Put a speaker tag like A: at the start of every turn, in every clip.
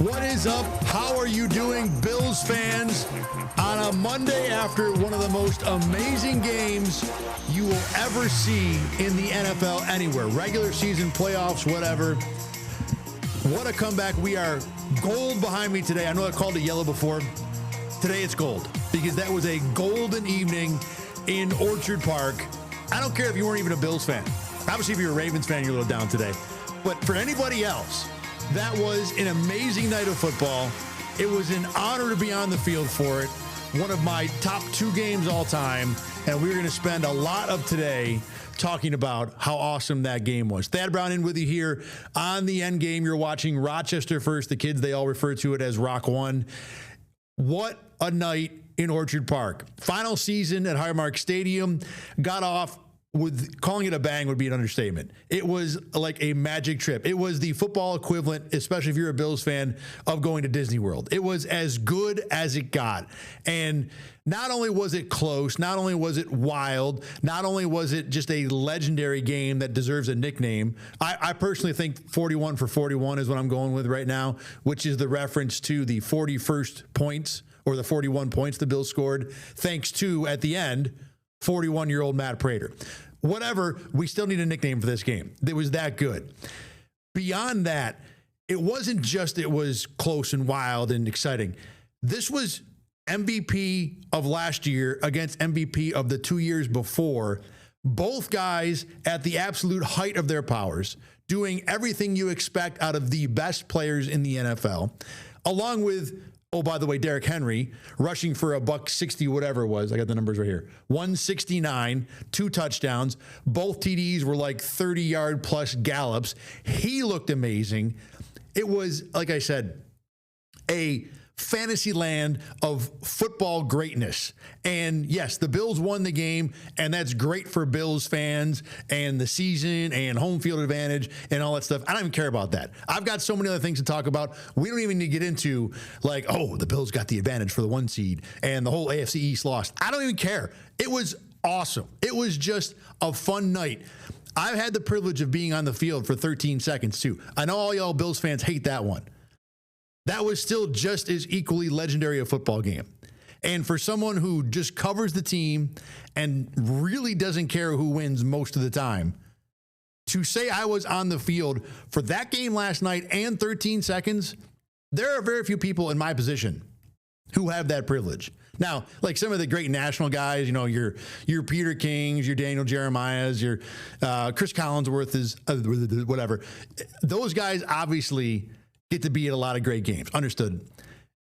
A: What is up? How are you doing, Bills fans? On a Monday after one of the most amazing games you will ever see in the NFL anywhere, regular season, playoffs, whatever. What a comeback. We are gold behind me today. I know I called it yellow before. Today it's gold because that was a golden evening in Orchard Park. I don't care if you weren't even a Bills fan. Obviously, if you're a Ravens fan, you're a little down today. But for anybody else, that was an amazing night of football. It was an honor to be on the field for it. One of my top 2 games all time. And we're going to spend a lot of today talking about how awesome that game was. Thad Brown in with you here on the Endgame. You're watching Rochester First. The kids, they all refer to it as Rock 1. What a night in Orchard Park. Final season at Highmark Stadium. Got off with, calling it a bang would be an understatement. It was like a magic trip. It was the football equivalent, especially if you're a Bills fan, of going to Disney World. It was as good as it got. And not only was it close, not only was it wild, not only was it just a legendary game that deserves a nickname, I personally think 41 for 41 is what I'm going with right now, which is the reference to the 41st points or the 41 points the Bills scored, thanks to, at the end, 41-year-old Matt Prater. Whatever, we still need a nickname for this game. It was that good. Beyond that, it wasn't just it was close and wild and exciting. This was MVP of last year against MVP of the 2 years before. Both guys at the absolute height of their powers, doing everything you expect out of the best players in the NFL, along with, oh, by the way, Derrick Henry rushing for $160, whatever it was. I got the numbers right here. 169, 2 touchdowns. Both TDs were like 30-yard plus gallops. He looked amazing. It was, like I said, a fantasy land of football greatness. And yes, the Bills won the game, and that's great for Bills fans and the season and home field advantage and all that stuff. I don't even care about that. I've got so many other things to talk about. We don't even need to get into like, oh, the Bills got the advantage for the 1 seed and the whole AFC East lost. I don't even care. It was awesome. It was just a fun night. I've had the privilege of being on the field for 13 seconds too. I know all y'all Bills fans hate that one. That was still just as equally legendary a football game. And for someone who just covers the team and really doesn't care who wins most of the time, to say I was on the field for that game last night and 13 seconds, there are very few people in my position who have that privilege. Now, like some of the great national guys, you know, your Peter Kings, your Daniel Jeremiahs, your Chris Collinsworth is whatever. Those guys obviously get to be at a lot of great games. Understood.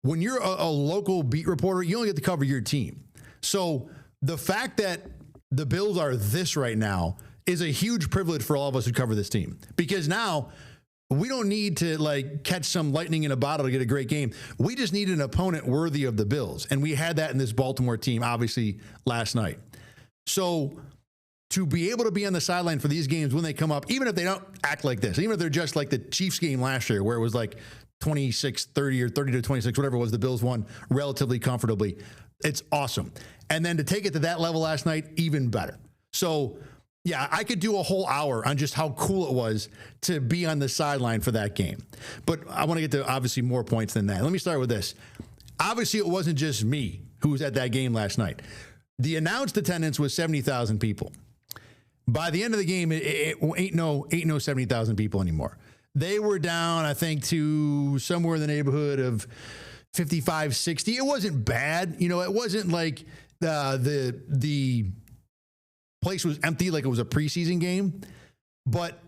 A: When you're a local beat reporter, you only get to cover your team. So the fact that the Bills are this right now is a huge privilege for all of us who cover this team, because now we don't need to like catch some lightning in a bottle to get a great game. We just need an opponent worthy of the Bills. And we had that in this Baltimore team, obviously, last night. So to be able to be on the sideline for these games when they come up, even if they don't act like this, even if they're just like the Chiefs game last year where it was like 26-30 or 30-26, whatever it was, the Bills won relatively comfortably. It's awesome. And then to take it to that level last night, even better. So yeah, I could do a whole hour on just how cool it was to be on the sideline for that game. But I want to get to obviously more points than that. Let me start with this. Obviously, it wasn't just me who was at that game last night. The announced attendance was 70,000 people. By the end of the game, it ain't no 70,000 people anymore. They were down, I think, to somewhere in the neighborhood of 55, 60. It wasn't bad. You know, it wasn't like the place was empty like it was a preseason game, but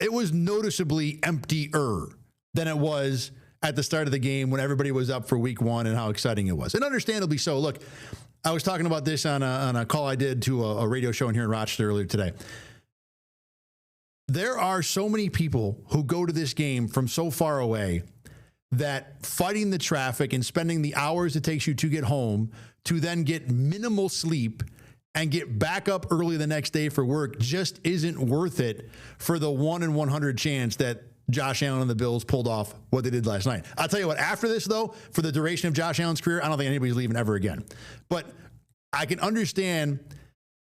A: it was noticeably emptier than it was at the start of the game when everybody was up for week 1 and how exciting it was. And understandably so. Look, I was talking about this on a call I did to a radio show in here in Rochester earlier today. There are so many people who go to this game from so far away that fighting the traffic and spending the hours it takes you to get home to then get minimal sleep and get back up early the next day for work just isn't worth it for the 1 in 100 chance that Josh Allen and the Bills pulled off what they did last night. I'll tell you what, after this, though, for the duration of Josh Allen's career, I don't think anybody's leaving ever again. But I can understand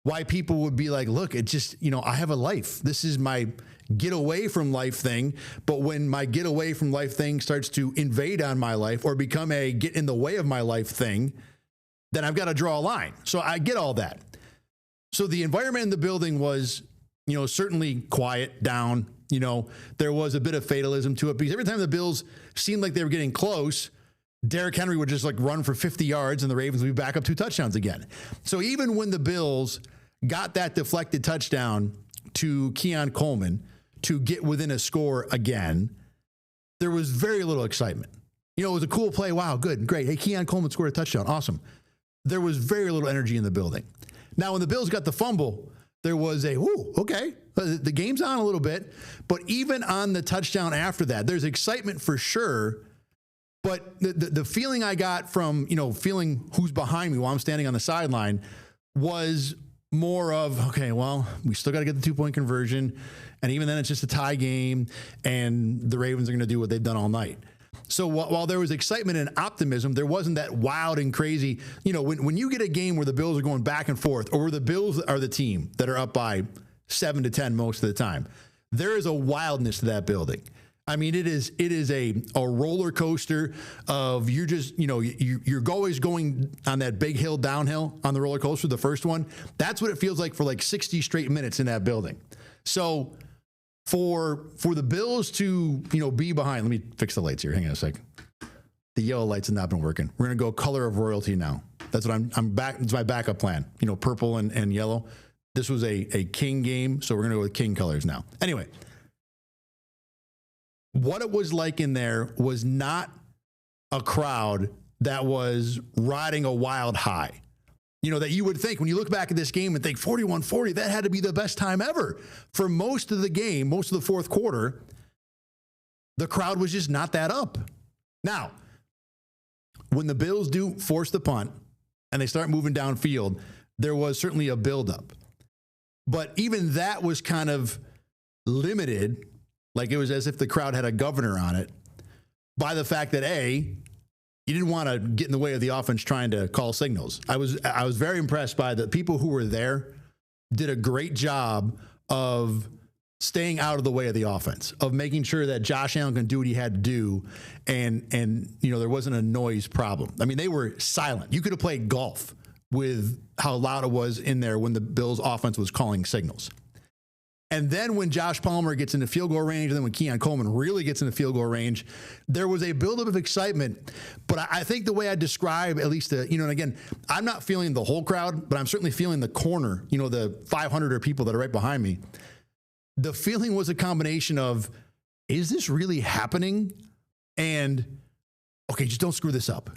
A: why people would be like, look, it just, I have a life. This is my get away from life thing. But when my get away from life thing starts to invade on my life or become a get in the way of my life thing, then I've got to draw a line. So I get all that. So the environment in the building was, certainly quiet, down. There was a bit of fatalism to it because every time the Bills seemed like they were getting close, Derrick Henry would just run for 50 yards and the Ravens would be back up 2 touchdowns again. So even when the Bills got that deflected touchdown to Keon Coleman to get within a score again, there was very little excitement. It was a cool play. Wow, good, great. Hey, Keon Coleman scored a touchdown. Awesome. There was very little energy in the building. Now, when the Bills got the fumble, there was a, okay, the game's on a little bit. But even on the touchdown after that, there's excitement for sure. But the feeling I got from, feeling who's behind me while I'm standing on the sideline was more of, okay, well, we still got to get the 2-point conversion. And even then, it's just a tie game. And the Ravens are going to do what they've done all night. So while there was excitement and optimism, there wasn't that wild and crazy. When you get a game where the Bills are going back and forth, or where the Bills are the team that are up by 7-10 most of the time, there is a wildness to that building. I mean, it is a roller coaster of you're just, you're always going on that big hill downhill on the roller coaster, the first one. That's what it feels like for 60 straight minutes in that building. So for the Bills to, be behind, let me fix the lights here. Hang on a sec. The yellow lights have not been working. We're going to go color of royalty now. That's what I'm back. It's my backup plan, purple and yellow. This was a king game. So we're going to go with king colors now. Anyway, what it was like in there was not a crowd that was riding a wild high. That you would think when you look back at this game and think 41-40, that had to be the best time ever. For most of the game, most of the fourth quarter, the crowd was just not that up. Now, when the Bills do force the punt and they start moving downfield, there was certainly a buildup. But even that was kind of limited, like it was as if the crowd had a governor on it, by the fact that, you didn't want to get in the way of the offense trying to call signals. I was very impressed by the people who were there, did a great job of staying out of the way of the offense, of making sure that Josh Allen can do what he had to do, and there wasn't a noise problem. I mean, they were silent. You could have played golf with how loud it was in there when the Bills offense was calling signals. And then when Josh Palmer gets into field goal range, and then when Keon Coleman really gets into field goal range, there was a buildup of excitement. But I think the way I describe, at least, and again, I'm not feeling the whole crowd, but I'm certainly feeling the corner, the 500 or people that are right behind me. The feeling was a combination of, is this really happening? And, okay, just don't screw this up.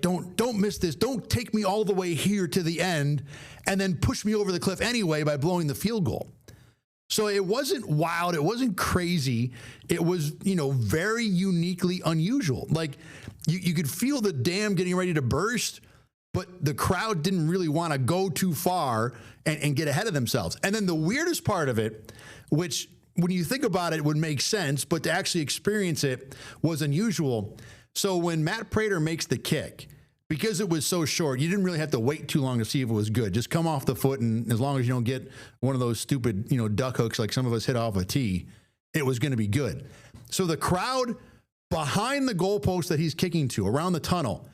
A: Don't miss this. Don't take me all the way here to the end and then push me over the cliff anyway by blowing the field goal. So it wasn't wild. It wasn't crazy. It was, very uniquely unusual. You could feel the dam getting ready to burst, but the crowd didn't really want to go too far and get ahead of themselves. And then the weirdest part of it, which when you think about it would make sense, but to actually experience it was unusual. So when Matt Prater makes the kick, because it was so short, you didn't really have to wait too long to see if it was good. Just come off the foot, and as long as you don't get one of those stupid, duck hooks like some of us hit off a tee, it was going to be good. So the crowd behind the goalpost that he's kicking to, around the tunnel,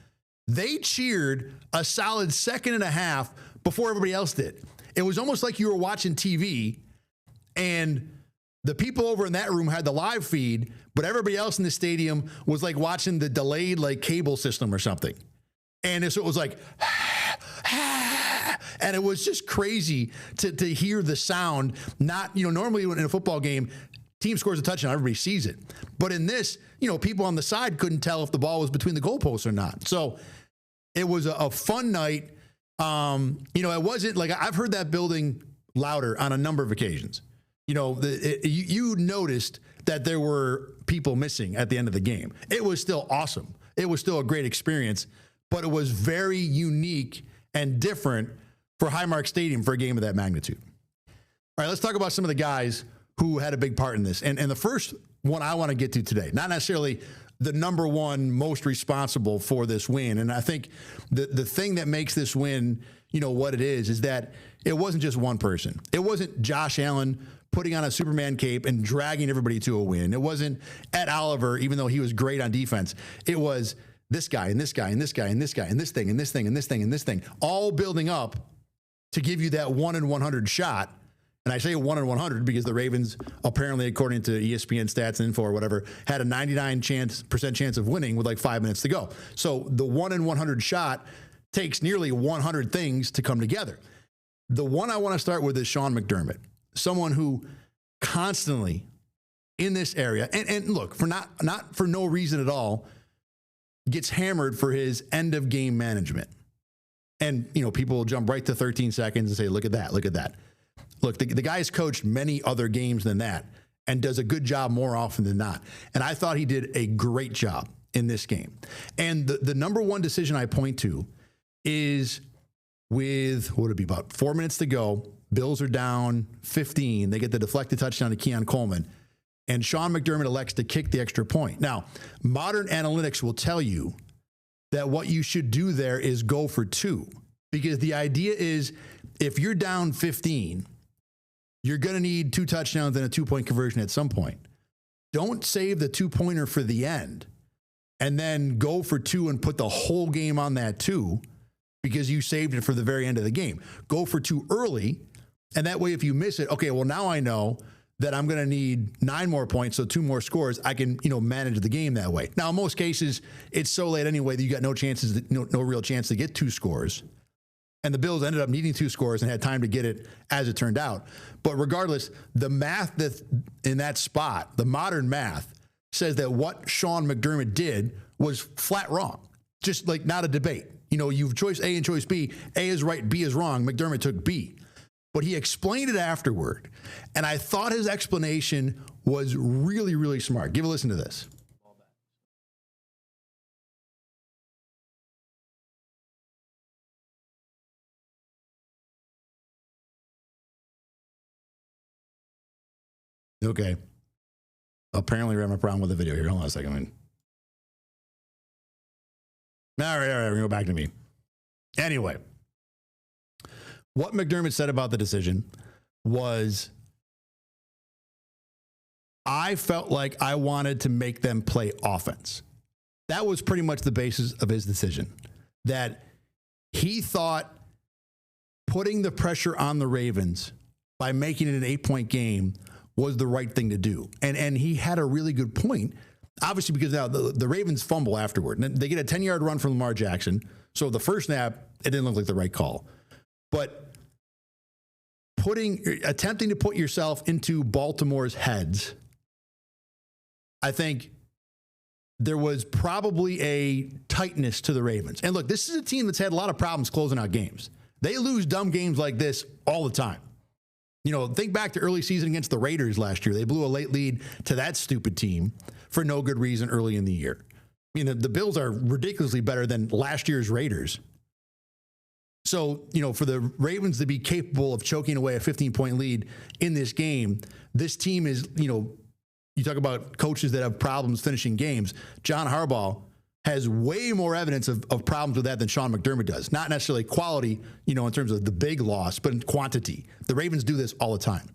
A: they cheered a solid second and a half before everybody else did. It was almost like you were watching TV, and the people over in that room had the live feed, but everybody else in the stadium was watching the delayed cable system or something. And so it was and it was just crazy to hear the sound. Not, normally in a football game, team scores a touchdown, everybody sees it. But in this, people on the side couldn't tell if the ball was between the goalposts or not. So it was a fun night. It wasn't I've heard that building louder on a number of occasions. You noticed that there were people missing at the end of the game. It was still awesome. It was still a great experience, but it was very unique and different for Highmark Stadium for a game of that magnitude. All right, let's talk about some of the guys who had a big part in this. And the first one I want to get to today, not necessarily the number one most responsible for this win. And I think the thing that makes this win, what it is that it wasn't just one person. It wasn't Josh Allen putting on a Superman cape and dragging everybody to a win. It wasn't Ed Oliver, even though he was great on defense. It was this guy and this guy and this guy and this guy and this thing and this thing and this thing and this thing, all building up to give you that 1 in 100 shot. And I say 1 in 100 because the Ravens, apparently, according to ESPN stats and info or whatever, had a 99% chance of winning with like 5 minutes to go. So the 1 in 100 shot takes nearly 100 things to come together. The one I want to start with is Sean McDermott, someone who constantly in this area, and look, for not for no reason at all, gets hammered for his end of game management. And, people will jump right to 13 seconds and say, look at that, look at that. Look, the guy has coached many other games than that and does a good job more often than not. And I thought he did a great job in this game. And the number one decision I point to is with, what would it be, about 4 minutes to go. Bills are down 15. They get the deflected touchdown to Keon Coleman. And Sean McDermott elects to kick the extra point. Now, modern analytics will tell you that what you should do there is go for 2. Because the idea is if you're down 15, you're going to need 2 touchdowns and a 2-point conversion at some point. Don't save the 2-pointer for the end and then go for 2 and put the whole game on that 2 because you saved it for the very end of the game. Go for 2 early, and that way if you miss it, okay, well, now I know that I'm going to need 9 more points, so 2 more scores. I can, manage the game that way. Now, in most cases, it's so late anyway that you got no real chance to get 2 scores. And the Bills ended up needing 2 scores and had time to get it as it turned out. But regardless, the math that in that spot, the modern math, says that what Sean McDermott did was flat wrong. Just like not a debate. You've choice A and choice B. A is right, B is wrong. McDermott took B. But he explained it afterward. And I thought his explanation was really, really smart. Give a listen to this. Okay. Apparently, we're having a problem with the video here. Hold on a second. All right. We're going to go back to me. Anyway, what McDermott said about the decision was, I felt like I wanted to make them play offense. That was pretty much the basis of his decision. That he thought putting the pressure on the Ravens by making it an 8-point game was the right thing to do. And he had a really good point, obviously, because now the Ravens fumble afterward. And they get a 10-yard run from Lamar Jackson. So the first snap, it didn't look like the right call. But attempting to put yourself into Baltimore's heads, I think there was probably a tightness to the Ravens. And look, this is a team that's had a lot of problems closing out games. They lose dumb games like this all the time. Think back to early season against the Raiders last year. They blew a late lead to that stupid team for no good reason early in the year. The Bills are ridiculously better than last year's Raiders. So, for the Ravens to be capable of choking away a 15-point lead in this game, this team is, you talk about coaches that have problems finishing games. John Harbaugh has way more evidence of problems with that than Sean McDermott does. Not necessarily quality, in terms of the big loss, but in quantity. The Ravens do this all the time.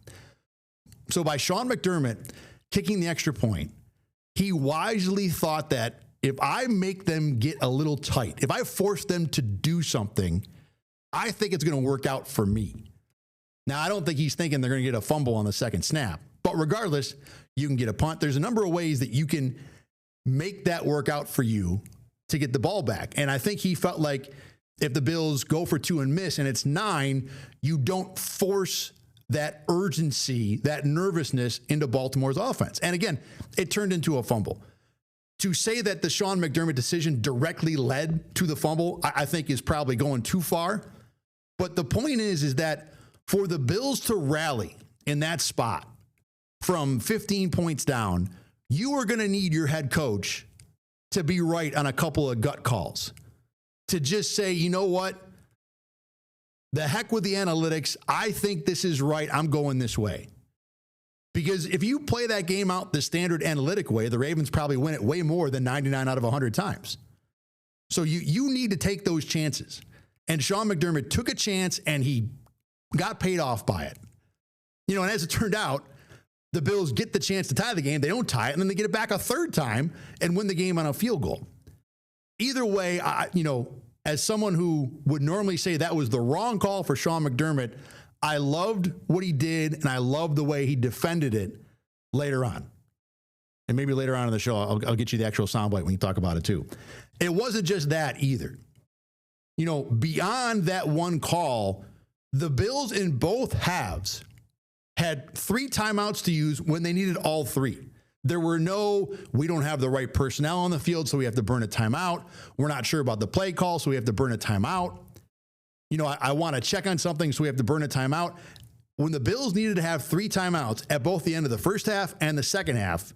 A: So by Sean McDermott kicking the extra point, he wisely thought that if I make them get a little tight, if I force them to do something, I think it's going to work out for me. Now, I don't think he's thinking they're going to get a fumble on the second snap. But regardless, you can get a punt. There's a number of ways that you can make that work out for you to get the ball back. And I think he felt like if the Bills go for 2 and miss and it's 9, you don't force that urgency, that nervousness into Baltimore's offense. And again, it turned into a fumble. To say that the Sean McDermott decision directly led to the fumble, I think is probably going too far. But the point is that for the Bills to rally in that spot from 15 points down, you are going to need your head coach to be right on a couple of gut calls. To just say, you know what? The heck with the analytics. I think this is right. I'm going this way. Because if you play that game out the standard analytic way, the Ravens probably win it way more than 99 out of 100 times. So you need to take those chances. And Sean McDermott took a chance and he got paid off by it. You know, and as it turned out, the Bills get the chance to tie the game. They don't tie it, and then they get it back a third time and win the game on a field goal. Either way, as someone who would normally say that was the wrong call for Sean McDermott, I loved what he did, and I loved the way he defended it later on. And maybe later on in the show, I'll get you the actual soundbite when you talk about it too. It wasn't just that either. You know, beyond that one call, the Bills in both halves had 3 timeouts to use when they needed all 3. There were no, we don't have the right personnel on the field, so we have to burn a timeout. We're not sure about the play call, so we have to burn a timeout. You know, I want to check on something, so we have to burn a timeout. When the Bills needed to have 3 timeouts at both the end of the first half and the second half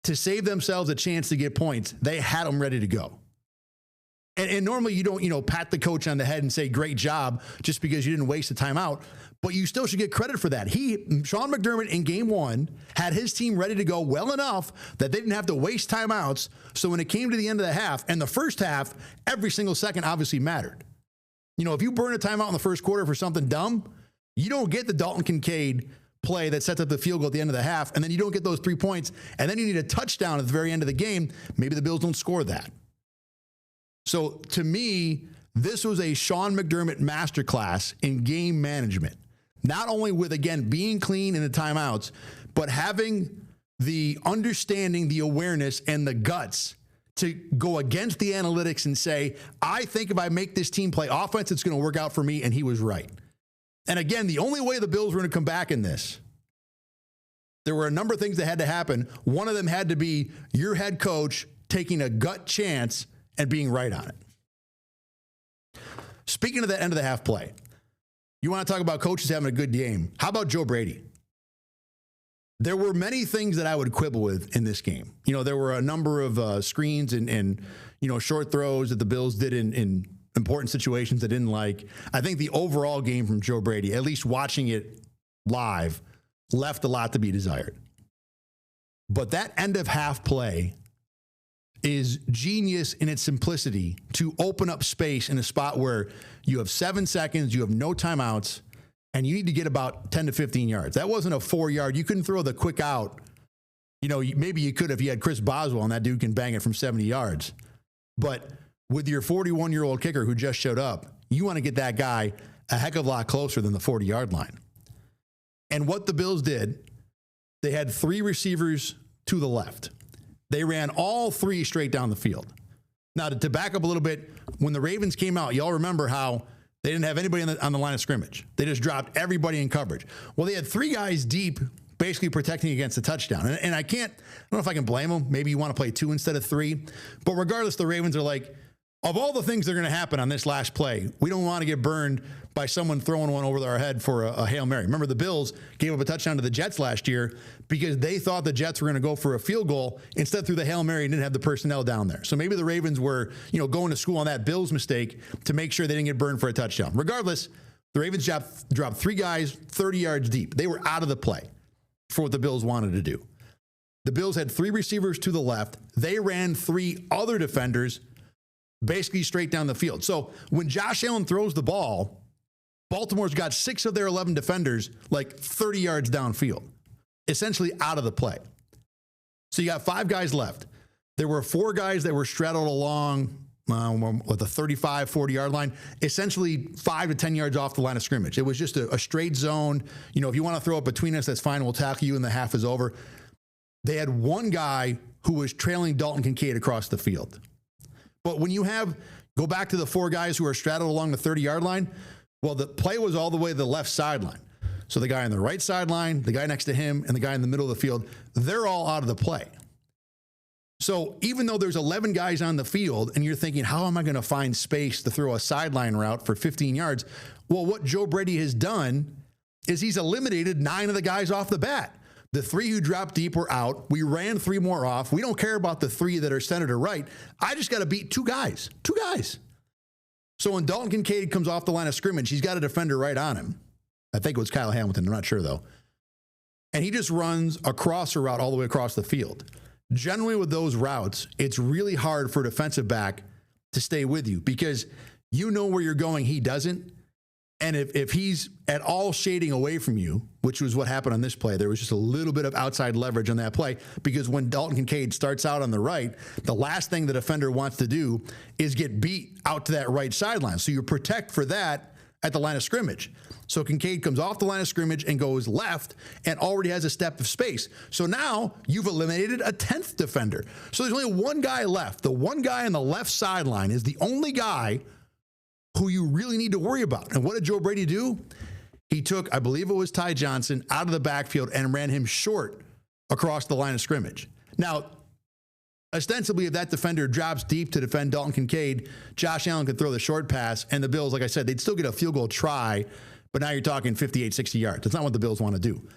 A: to save themselves a chance to get points, they had them ready to go. And normally you don't, pat the coach on the head and say, great job, just because you didn't waste a timeout. But you still should get credit for that. Sean McDermott in game 1 had his team ready to go well enough that they didn't have to waste timeouts. So when it came to the end of the half and the first half, every single second obviously mattered. You know, if you burn a timeout in the first quarter for something dumb, you don't get the Dalton Kincaid play that sets up the field goal at the end of the half, and then you don't get those 3 points, and then you need a touchdown at the very end of the game. Maybe the Bills don't score that. So to me, this was a Sean McDermott masterclass in game management. Not only with, again, being clean in the timeouts, but having the understanding, the awareness, and the guts to go against the analytics and say, I think if I make this team play offense, it's going to work out for me, and he was right. And again, the only way the Bills were going to come back in this, there were a number of things that had to happen. One of them had to be your head coach taking a gut chance and being right on it. Speaking of that end of the half play, you want to talk about coaches having a good game. How about Joe Brady? There were many things that I would quibble with in this game. You know, there were a number of screens and short throws that the Bills did in important situations I didn't like. I think the overall game from Joe Brady, at least watching it live, left a lot to be desired. But that end of half play is genius in its simplicity to open up space in a spot where you have 7 seconds, you have no timeouts, and you need to get about 10 to 15 yards. That wasn't a 4-yard. You couldn't throw the quick out. You know, maybe you could if you had Chris Boswell, and that dude can bang it from 70 yards. But with your 41-year-old kicker who just showed up, you want to get that guy a heck of a lot closer than the 40-yard line. And what the Bills did, they had 3 receivers to the left. They ran all 3 straight down the field. Now, to back up a little bit, when the Ravens came out, y'all remember how they didn't have anybody on the line of scrimmage. They just dropped everybody in coverage. Well, they had 3 guys deep, basically protecting against the touchdown. And I don't know if I can blame them. Maybe you want to play 2 instead of 3. But regardless, the Ravens are like, of all the things that are going to happen on this last play, we don't want to get burned by someone throwing one over our head for a Hail Mary. Remember, the Bills gave up a touchdown to the Jets last year because they thought the Jets were going to go for a field goal, instead threw the Hail Mary and didn't have the personnel down there. So maybe the Ravens were, going to school on that Bills mistake to make sure they didn't get burned for a touchdown. Regardless, the Ravens dropped 3 guys 30 yards deep. They were out of the play for what the Bills wanted to do. The Bills had 3 receivers to the left. They ran 3 other defenders basically straight down the field. So when Josh Allen throws the ball, Baltimore's got 6 of their 11 defenders like 30 yards downfield, essentially out of the play. So you got 5 guys left. There were 4 guys that were straddled along with the 35, 40-yard line, essentially 5 to 10 yards off the line of scrimmage. It was just a straight zone. If you want to throw it between us, that's fine. We'll tackle you and the half is over. They had 1 guy who was trailing Dalton Kincaid across the field. But when you go back to the 4 guys who are straddled along the 30-yard line, well, the play was all the way to the left sideline. So the guy on the right sideline, the guy next to him, and the guy in the middle of the field, they're all out of the play. So even though there's 11 guys on the field and you're thinking, how am I going to find space to throw a sideline route for 15 yards? Well, what Joe Brady has done is he's eliminated 9 of the guys off the bat. The 3 who dropped deep were out. We ran 3 more off. We don't care about the 3 that are center to right. I just got to beat 2 guys. 2 guys. So when Dalton Kincaid comes off the line of scrimmage, he's got a defender right on him. I think it was Kyle Hamilton. I'm not sure, though. And he just runs a crosser route all the way across the field. Generally, with those routes, it's really hard for a defensive back to stay with you because you know where you're going, he doesn't. And if he's at all shading away from you, which was what happened on this play, there was just a little bit of outside leverage on that play because when Dalton Kincaid starts out on the right, the last thing the defender wants to do is get beat out to that right sideline. So you protect for that at the line of scrimmage. So Kincaid comes off the line of scrimmage and goes left and already has a step of space. So now you've eliminated a 10th defender. So there's only one guy left. The one guy on the left sideline is the only guy who you really need to worry about. And what did Joe Brady do? He took, I believe it was Ty Johnson, out of the backfield and ran him short across the line of scrimmage. Now, ostensibly, if that defender drops deep to defend Dalton Kincaid, Josh Allen could throw the short pass, and the Bills, like I said, they'd still get a field goal try, but now you're talking 58, 60 yards. That's not what the Bills want to do.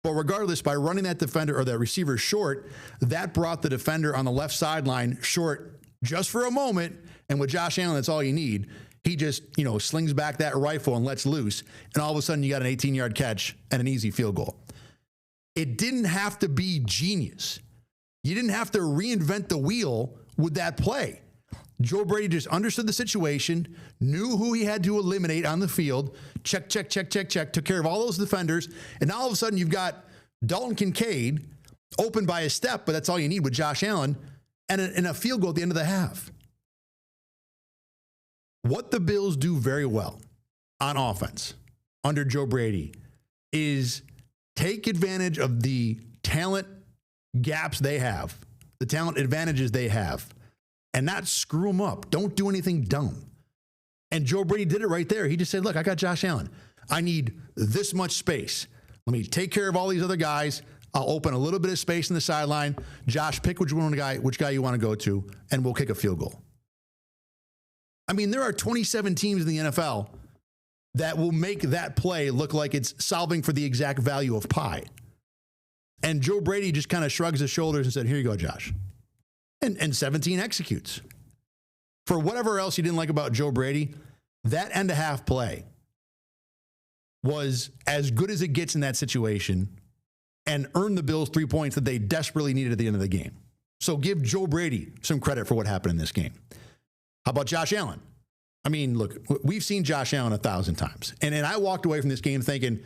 A: But regardless, by running that defender or that receiver short, that brought the defender on the left sideline short just for a moment, and with Josh Allen, that's all you need. He just, slings back that rifle and lets loose, and all of a sudden you got an 18-yard catch and an easy field goal. It didn't have to be genius. You didn't have to reinvent the wheel with that play. Joe Brady just understood the situation, knew who he had to eliminate on the field, check, took care of all those defenders, and now all of a sudden you've got Dalton Kincaid open by a step, but that's all you need with Josh Allen, and a field goal at the end of the half. What the Bills do very well on offense under Joe Brady is take advantage of the talent gaps they have, the talent advantages they have, and not screw them up. Don't do anything dumb. And Joe Brady did it right there. He just said, look, I got Josh Allen. I need this much space. Let me take care of all these other guys. I'll open a little bit of space in the sideline. Josh, pick which guy you want to go to, and we'll kick a field goal. I mean, there are 27 teams in the NFL that will make that play look like it's solving for the exact value of pi. And Joe Brady just kind of shrugs his shoulders and said, here you go, Josh. And 17 executes. For whatever else you didn't like about Joe Brady, that end-of-half play was as good as it gets in that situation and earned the Bills 3 points that they desperately needed at the end of the game. So give Joe Brady some credit for what happened in this game. How about Josh Allen? I mean, look, we've seen Josh Allen 1,000 times. And I walked away from this game thinking,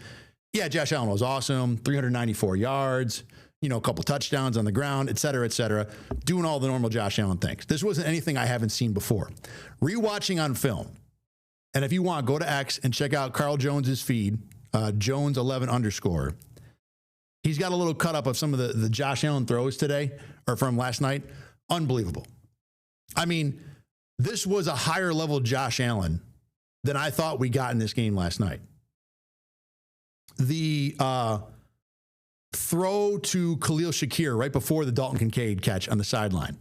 A: yeah, Josh Allen was awesome, 394 yards, a couple touchdowns on the ground, et cetera, doing all the normal Josh Allen things. This wasn't anything I haven't seen before. Rewatching on film, and if you want, go to X and check out Carl Jones's feed, Jones11_. He's got a little cut up of some of the Josh Allen throws today, or from last night. Unbelievable. I mean, this was a higher level Josh Allen than I thought we got in this game last night. The throw to Khalil Shakir right before the Dalton Kincaid catch on the sideline.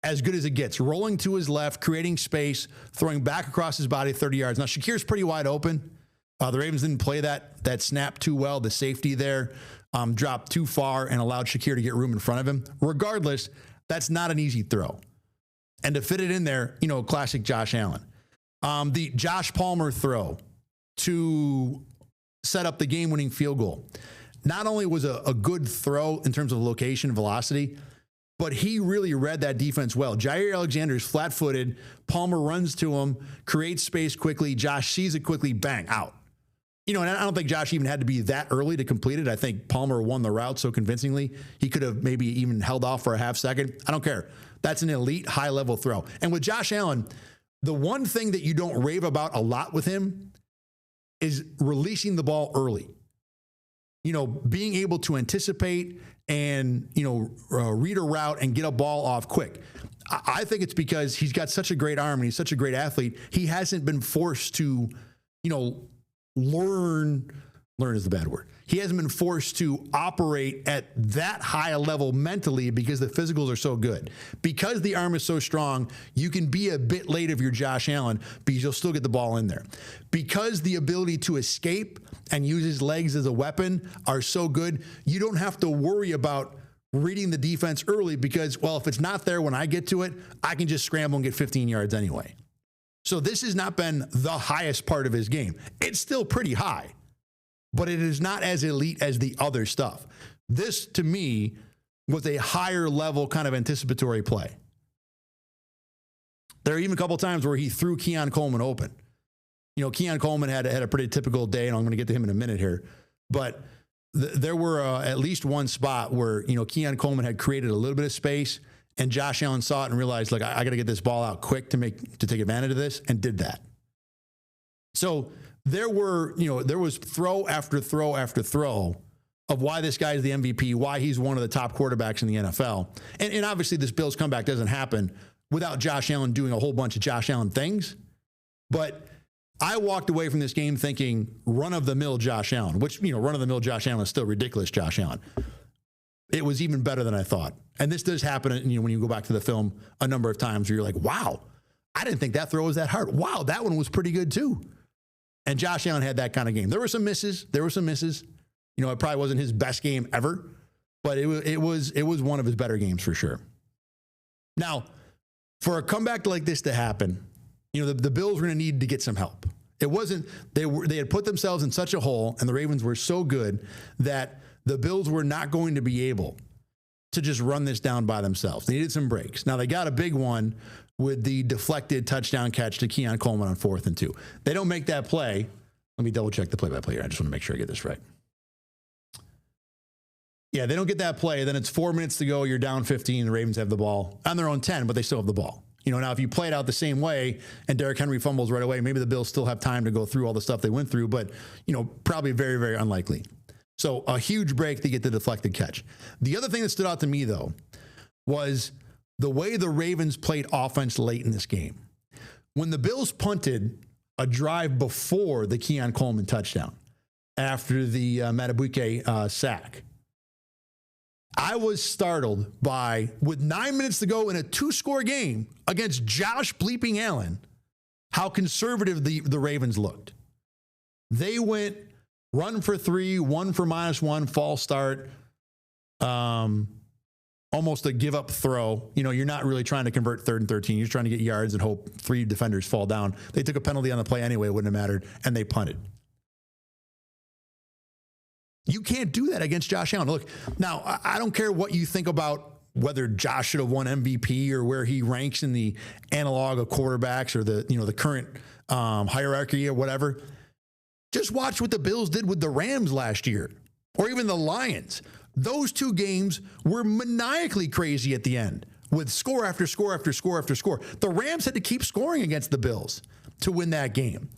A: As good as it gets. Rolling to his left, creating space, throwing back across his body 30 yards. Now, Shakir's pretty wide open. The Ravens didn't play that snap too well. The safety there dropped too far and allowed Shakir to get room in front of him. Regardless, that's not an easy throw. And to fit it in there, classic Josh Allen. The Josh Palmer throw to set up the game-winning field goal. Not only was a good throw in terms of location and velocity, but he really read that defense well. Jair Alexander's flat-footed. Palmer runs to him, creates space quickly. Josh sees it quickly, bang, out. And I don't think Josh even had to be that early to complete it. I think Palmer won the route so convincingly. He could have maybe even held off for a half second. I don't care. That's an elite high-level throw. And with Josh Allen, the one thing that you don't rave about a lot with him is releasing the ball early. Being able to anticipate and, read a route and get a ball off quick. I think it's because he's got such a great arm and he's such a great athlete. He hasn't been forced to, learn Learn is the bad word. He hasn't been forced to operate at that high a level mentally because the physicals are so good. Because the arm is so strong, you can be a bit late if you're Josh Allen because you'll still get the ball in there. Because the ability to escape and use his legs as a weapon are so good, you don't have to worry about reading the defense early because, well, if it's not there when I get to it, I can just scramble and get 15 yards anyway. So this has not been the highest part of his game. It's still pretty high, but it is not as elite as the other stuff. This, to me, was a higher level kind of anticipatory play. There are even a couple times where he threw Keon Coleman open. You know, Keon Coleman had a pretty typical day, and I'm going to get to him in a minute here. But there were at least one spot where, you know, Keon Coleman had created a little bit of space, and Josh Allen saw it and realized, like, I got to get this ball out quick to take advantage of this, and did that. So there was throw after throw after throw of why this guy is the MVP, why he's one of the top quarterbacks in the NFL. And obviously this Bills comeback doesn't happen without Josh Allen doing a whole bunch of Josh Allen things. But I walked away from this game thinking run-of-the-mill Josh Allen, which, you know, run-of-the-mill Josh Allen is still ridiculous Josh Allen. It was even better than I thought. And this does happen, you know, when you go back to the film a number of times where you're like, wow, I didn't think that throw was that hard. Wow, that one was pretty good too. And Josh Allen had that kind of game. There were some misses. You know, it probably wasn't his best game ever, but it was one of his better games for sure. Now, for a comeback like this to happen, you know, the Bills were going to need to get some help. It wasn't, they had put themselves in such a hole, and the Ravens were so good that the Bills were not going to be able to just run this down by themselves. They needed some breaks. Now, they got a big one with the deflected touchdown catch to Keon Coleman on 4th and 2. They don't make that play. Let me double check the play-by-play here. I just want to make sure I get this right. Yeah, they don't get that play. Then it's 4 minutes to go. You're down 15. The Ravens have the ball on their own 10, but they still have the ball. You know, now if you play it out the same way and Derrick Henry fumbles right away, maybe the Bills still have time to go through all the stuff they went through, but, you know, probably very, very unlikely. So a huge break to get the deflected catch. The other thing that stood out to me, though, was the way the Ravens played offense late in this game. When the Bills punted a drive before the Keon Coleman touchdown after the Madubuike sack, I was startled by, with 9 minutes to go in a 2-score game against Josh bleeping Allen, how conservative the Ravens looked. They went run for 3, 1 for -1, false start, almost a give-up throw. You know, you're not really trying to convert 3rd and 13. You're just trying to get yards and hope 3 defenders fall down. They took a penalty on the play anyway. It wouldn't have mattered, and they punted. You can't do that against Josh Allen. Look, now, I don't care what you think about whether Josh should have won MVP or where he ranks in the analog of quarterbacks or the current hierarchy or whatever. Just watch what the Bills did with the Rams last year, or even the Lions. Those 2 games were maniacally crazy at the end with score after score after score after score. The Rams had to keep scoring against the Bills to win that game.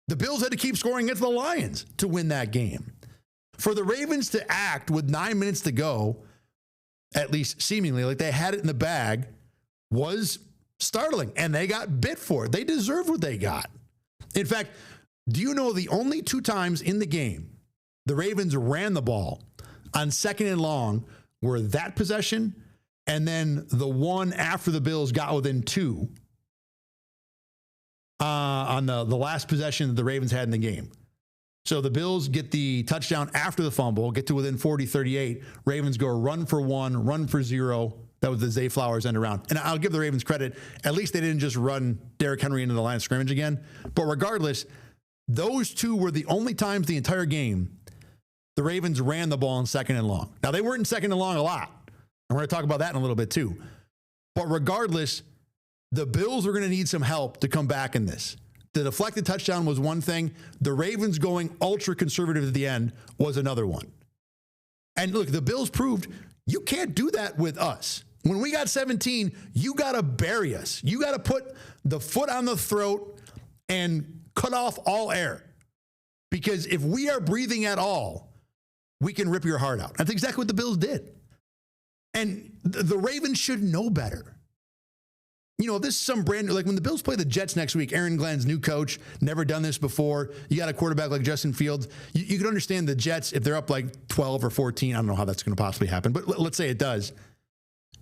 A: The Bills had to keep scoring against the Lions to win that game. For the Ravens to act with 9 minutes to go, at least seemingly like they had it in the bag, was startling, and they got bit for it. They deserved what they got. In fact, do you know the only 2 times in the game the Ravens ran the ball on 2nd and long were that possession and then the one after the Bills got within 2 on the last possession that the Ravens had in the game. So the Bills get the touchdown after the fumble, get to within 40-38. Ravens go run for 1, run for 0. That was the Zay Flowers end around. And I'll give the Ravens credit. At least they didn't just run Derrick Henry into the line of scrimmage again. But regardless, those 2 were the only times the entire game the Ravens ran the ball in 2nd and long. Now, they weren't in 2nd and long a lot. And we're going to talk about that in a little bit too. But regardless, the Bills are going to need some help to come back in this. The deflected touchdown was one thing. The Ravens going ultra conservative at the end was another one. And look, the Bills proved you can't do that with us. When we got 17, you got to bury us. You got to put the foot on the throat and cut off all air. Because if we are breathing at all, we can rip your heart out. That's exactly what the Bills did. And the Ravens should know better. this is some brand new, like when the Bills play the Jets next week, Aaron Glenn's new coach, never done this before. You got a quarterback like Justin Fields. You can understand the Jets, if they're up like 12 or 14, I don't know how that's going to possibly happen, but let's say it does.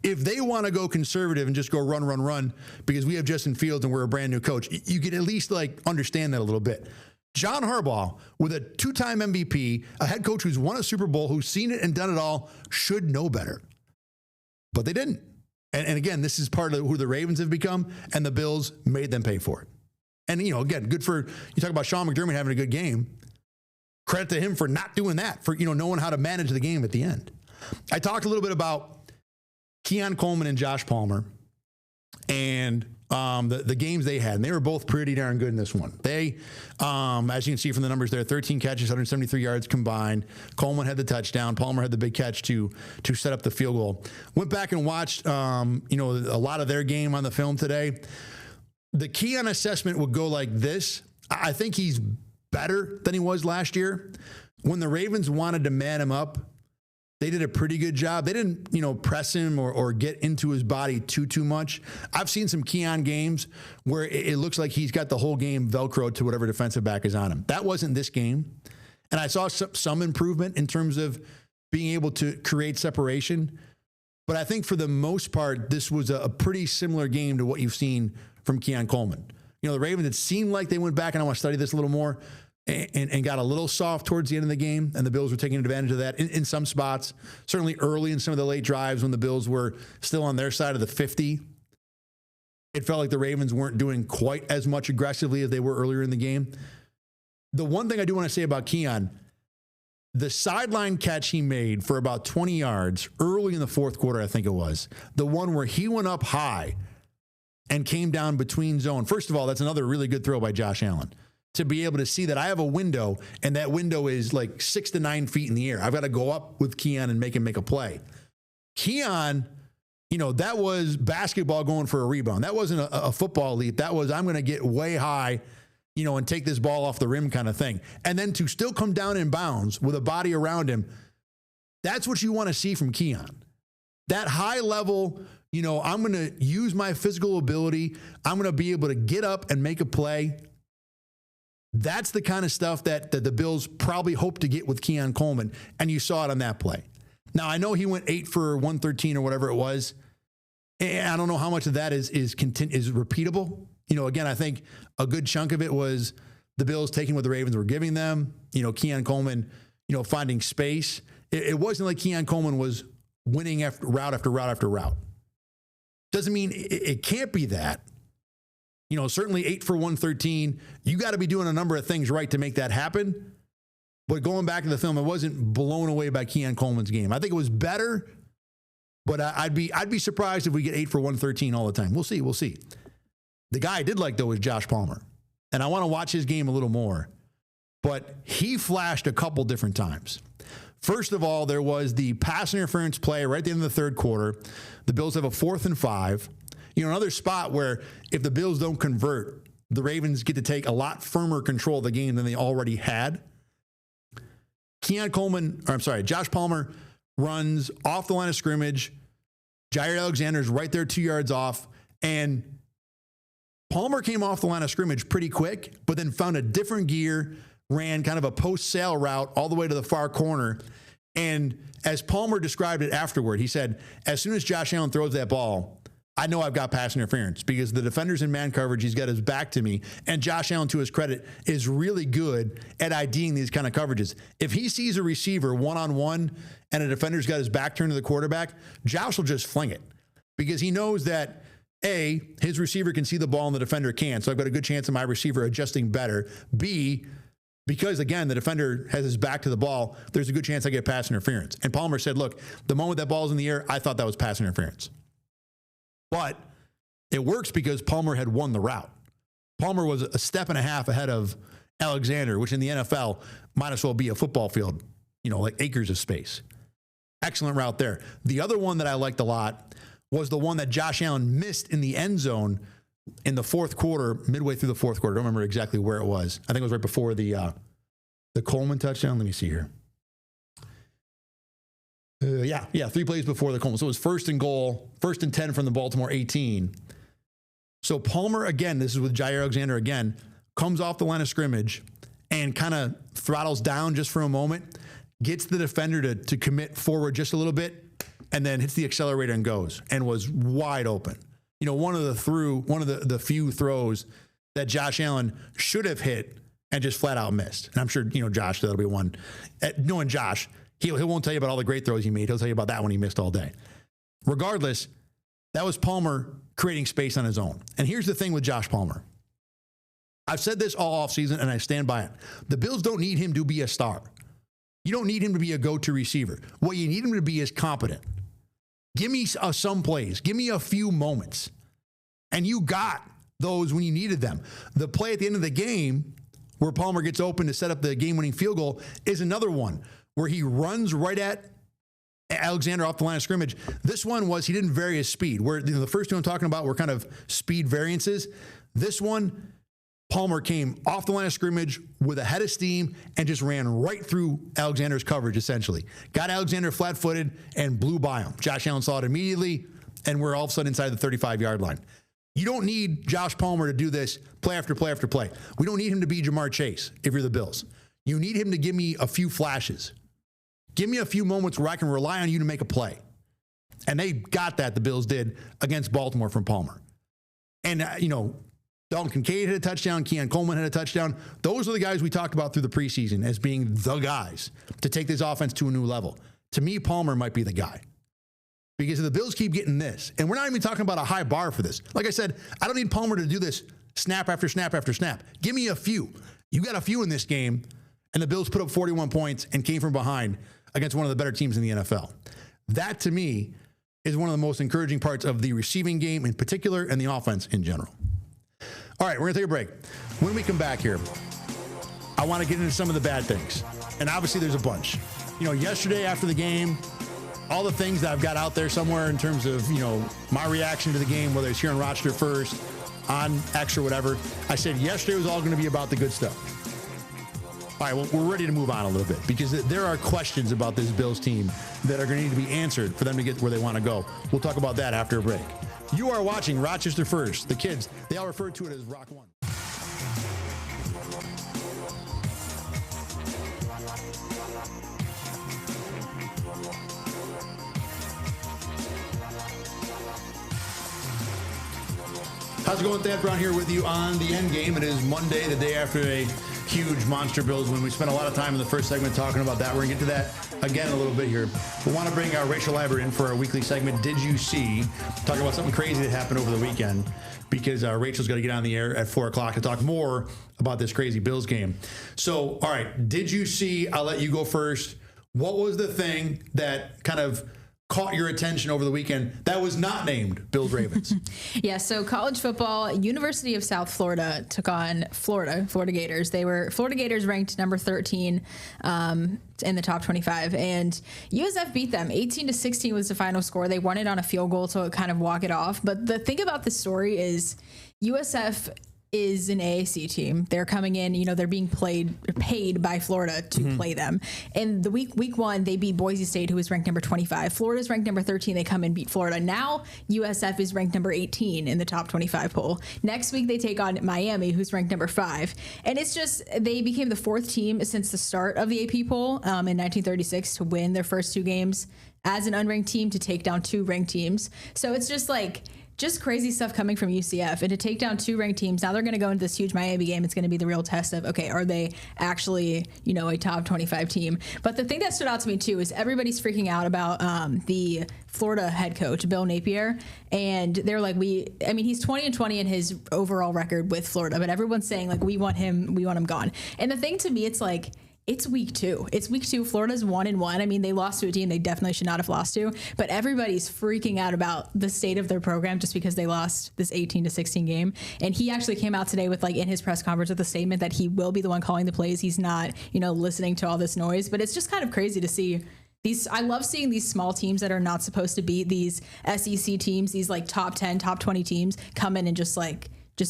A: If they want to go conservative and just go run, because we have Justin Fields and we're a brand new coach, you can at least like understand that a little bit. John Harbaugh, with a 2-time MVP, a head coach who's won a Super Bowl, who's seen it and done it all, should know better. But they didn't. And again, this is part of who the Ravens have become, and the Bills made them pay for it. And, again, good for, you talk about Sean McDermott having a good game. Credit to him for not doing that, for, knowing how to manage the game at the end. I talked a little bit about Keon Coleman and Josh Palmer and the games they had, and they were both pretty darn good in this one. They, as you can see from the numbers there, 13 catches, 173 yards combined. Coleman had the touchdown. Palmer had the big catch to set up the field goal. Went back and watched, a lot of their game on the film today. The Keon assessment would go like this. I think he's better than he was last year. When the Ravens wanted to man him up, they did a pretty good job. They didn't, press him or get into his body too much. I've seen some Keon games where it looks like he's got the whole game Velcroed to whatever defensive back is on him. That wasn't this game. And I saw some improvement in terms of being able to create separation. But I think for the most part, this was a pretty similar game to what you've seen from Keon Coleman. The Ravens, it seemed like they went back, and I want to study this a little more, and got a little soft towards the end of the game, and the Bills were taking advantage of that in some spots, certainly early in some of the late drives when the Bills were still on their side of the 50. It felt like the Ravens weren't doing quite as much aggressively as they were earlier in the game. The one thing I do want to say about Keon, the sideline catch he made for about 20 yards early in the fourth quarter, I think it was, the one where he went up high and came down between zone. First of all, that's another really good throw by Josh Allen. To be able to see that I have a window, and that window is like 6 to 9 feet in the air. I've got to go up with Keon and make him make a play. Keon, that was basketball going for a rebound. That wasn't a football leap. That was, I'm going to get way high, and take this ball off the rim kind of thing. And then to still come down in bounds with a body around him, that's what you want to see from Keon. That high level, I'm going to use my physical ability. I'm going to be able to get up and make a play. That's the kind of stuff that the Bills probably hope to get with Keon Coleman, and you saw it on that play. Now, I know he went 8 for 113 or whatever it was, and I don't know how much of that is repeatable. Again, I think a good chunk of it was the Bills taking what the Ravens were giving them, Keon Coleman, finding space. It wasn't like Keon Coleman was winning after route after route after route. Doesn't mean it can't be that. Certainly 8 for 113. You got to be doing a number of things right to make that happen. But going back to the film, I wasn't blown away by Keon Coleman's game. I think it was better, but I'd be surprised if we get 8 for 113 all the time. We'll see. The guy I did like, though, was Josh Palmer. And I want to watch his game a little more. But he flashed a couple different times. First of all, there was the pass interference play right at the end of the third quarter. The Bills have a 4th and 5. Another spot where if the Bills don't convert, the Ravens get to take a lot firmer control of the game than they already had. Josh Palmer runs off the line of scrimmage. Jair Alexander's right there 2 yards off. And Palmer came off the line of scrimmage pretty quick, but then found a different gear, ran kind of a post-sail route all the way to the far corner. And as Palmer described it afterward, he said, as soon as Josh Allen throws that ball, I know I've got pass interference because the defender's in man coverage. He's got his back to me. And Josh Allen, to his credit, is really good at IDing these kind of coverages. If he sees a receiver one-on-one and a defender's got his back turned to the quarterback, Josh will just fling it because he knows that, A, his receiver can see the ball and the defender can't. So I've got a good chance of my receiver adjusting better. B, because, again, the defender has his back to the ball, there's a good chance I get pass interference. And Palmer said, look, the moment that ball's in the air, I thought that was pass interference. But it works because Palmer had won the route. Palmer was a step and a half ahead of Alexander, which in the NFL might as well be a football field, like acres of space. Excellent route there. The other one that I liked a lot was the one that Josh Allen missed in the end zone in the fourth quarter, midway through the fourth quarter. I don't remember exactly where it was. I think it was right before the Coleman touchdown. Let me see here. 3 plays before the Coleman. So it was 1st and goal, 1st and 10 from the Baltimore 18. So Palmer, again, this is with Jair Alexander again, comes off the line of scrimmage and kind of throttles down just for a moment, gets the defender to commit forward just a little bit, and then hits the accelerator and goes, and was wide open. You know, one of the few throws that Josh Allen should have hit and just flat out missed. And I'm sure, you know, Josh, that'll be one. Knowing Josh, he won't tell you about all the great throws he made. He'll tell you about that one he missed all day. Regardless, that was Palmer creating space on his own. And here's the thing with Josh Palmer. I've said this all offseason, and I stand by it. The Bills don't need him to be a star. You don't need him to be a go-to receiver. What you need him to be is competent. Give me some plays. Give me a few moments. And you got those when you needed them. The play at the end of the game where Palmer gets open to set up the game-winning field goal is another one where he runs right at Alexander off the line of scrimmage. This one was he didn't vary his speed. Where the first two I'm talking about were kind of speed variances. This one, Palmer came off the line of scrimmage with a head of steam and just ran right through Alexander's coverage, essentially. Got Alexander flat-footed and blew by him. Josh Allen saw it immediately, and we're all of a sudden inside the 35-yard line. You don't need Josh Palmer to do this play after play after play. We don't need him to be Jamar Chase if you're the Bills. You need him to give me a few flashes. Give me a few moments where I can rely on you to make a play. And they got that, the Bills did, against Baltimore from Palmer. And, Dalton Kincaid had a touchdown. Keon Coleman had a touchdown. Those are the guys we talked about through the preseason as being the guys to take this offense to a new level. To me, Palmer might be the guy. Because if the Bills keep getting this, and we're not even talking about a high bar for this. Like I said, I don't need Palmer to do this snap after snap after snap. Give me a few. You got a few in this game, and the Bills put up 41 points and came from behind against one of the better teams in the NFL. That, to me, is one of the most encouraging parts of the receiving game in particular and the offense in general. All right, we're going to take a break. When we come back here, I want to get into some of the bad things. And obviously there's a bunch. Yesterday after the game, all the things that I've got out there somewhere in terms of, my reaction to the game, whether it's here in Rochester first, on X or whatever, I said yesterday was all going to be about the good stuff. All right, well, we're ready to move on a little bit because there are questions about this Bills team that are going to need to be answered for them to get where they want to go. We'll talk about that after a break. You are watching Rochester First. The kids, they all refer to it as Rock One. How's it going? Thad Brown here with you on the Endgame. It is Monday, the day after a huge monster Bills win. We spent a lot of time in the first segment talking about that. We're going to get to that again a little bit here. We want to bring Rachel Leiber in for our weekly segment, Did You See? Talking about something crazy that happened over the weekend because Rachel's got to get on the air at 4 o'clock to talk more about this crazy Bills game. So, all right, did you see? I'll let you go first. What was the thing that kind of caught your attention over the weekend that was not named Bills Ravens?
B: Yeah, so college football, University of South Florida took on Florida Gators. Florida Gators ranked number 13 in the top 25, and USF beat them. 18-16 was the final score. They won it on a field goal to kind of walk it off. But the thing about this story is USF is an AAC team. They're coming in, they're being paid by Florida to play them. And the week one, they beat Boise State, who was ranked number 25. Florida's ranked number 13. They come and beat Florida. Now USF is ranked number 18 in the top 25 poll. Next week, they take on Miami, who's ranked number 5. And it's just, they became the 4th team since the start of the AP poll in 1936 to win their first 2 games as an unranked team to take down 2 ranked teams. So it's just crazy stuff coming from UCF, and to take down 2 ranked teams. Now they're going to go into this huge Miami game. It's going to be the real test of, okay, are they actually, a top 25 team? But the thing that stood out to me too is everybody's freaking out about the Florida head coach, Bill Napier. And they're like, he's 20-20 in his overall record with Florida, but everyone's saying we want him gone. And the thing to me, it's it's week 2. Florida's 1-1. They lost to a team they definitely should not have lost to, but everybody's freaking out about the state of their program just because they lost this 18-16 game. And he actually came out today with in his press conference with a statement that he will be the one calling the plays. He's not, listening to all this noise, but it's just kind of crazy to see these. I love seeing these small teams that are not supposed to beat these SEC teams, these top 10, top 20 teams come in and just